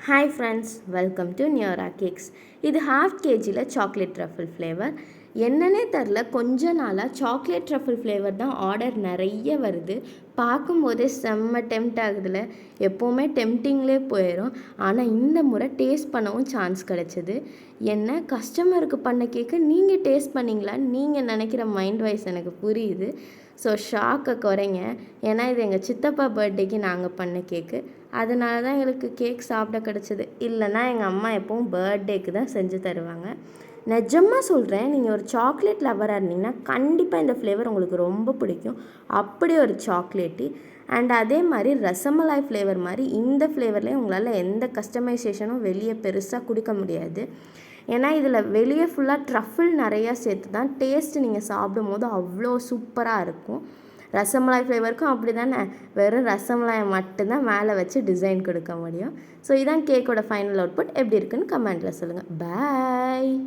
Hi friends, welcome to Neora cakes. இது ½ kg chocolate truffle flavour. என்னன்னே தெரில, கொஞ்ச நாளாக சாக்லேட் ட்ரஃபிள் ஃப்ளேவர் தான் ஆர்டர் நிறைய வருது. பார்க்கும்போதே செம்ம டெம்ட் ஆகுதுல. எப்போவுமே டெம்டிங்லே போயிடும். ஆனால் இந்த முறை டேஸ்ட் பண்ணவும் சான்ஸ் கிடச்சிது. என்ன கஸ்டமருக்கு பண்ண கேக்கு நீங்கள் டேஸ்ட் பண்ணிங்களான்னு நீங்கள் நினைக்கிற மைண்ட் வைஸ் எனக்கு புரியுது. ஸோ ஷாக்கை குறைங்க. ஏன்னா இது எங்கள் சித்தப்பா பர்த்டேக்கு நாங்கள் பண்ண கேக்கு. அதனால தான் எங்களுக்கு கேக் சாப்பிட கிடச்சிது. இல்லைன்னா எங்கள் அம்மா எப்பவும் பர்த்டேக்கு தான் செஞ்சு தருவாங்க. நிஜமாக சொல்கிறேன், நீங்கள் ஒரு சாக்லேட் லவராக இருந்தீங்கன்னா கண்டிப்பாக இந்த ஃப்ளேவர் உங்களுக்கு ரொம்ப பிடிக்கும். அப்படி ஒரு சாக்லேட்டி. அண்ட் அதே மாதிரி ரசமலாய் ஃப்ளேவர் மாதிரி இந்த ஃப்ளேவர்லேயே உங்களால் எந்த கஸ்டமைசேஷனும் வெளியே பெருசாக கொடுக்க முடியாது. ஏன்னா இதில் வெளியே ஃபுல்லாக ட்ரஃபிள் நிறையா சேர்த்து தான் டேஸ்ட்டு நீங்கள் சாப்பிடும் போது அவ்வளோ சூப்பராக இருக்கும். ரசமலாய் ஃப்ளேவருக்கும் அப்படி தானே, வெறும் ரசமலாயை மட்டும்தான் மேலே வச்சு டிசைன் கொடுக்க முடியும். ஸோ இதான் கேக்கோட ஃபைனல் அவுட்புட். எப்படி இருக்குன்னு கமெண்ட்டில் சொல்லுங்கள். பாய்.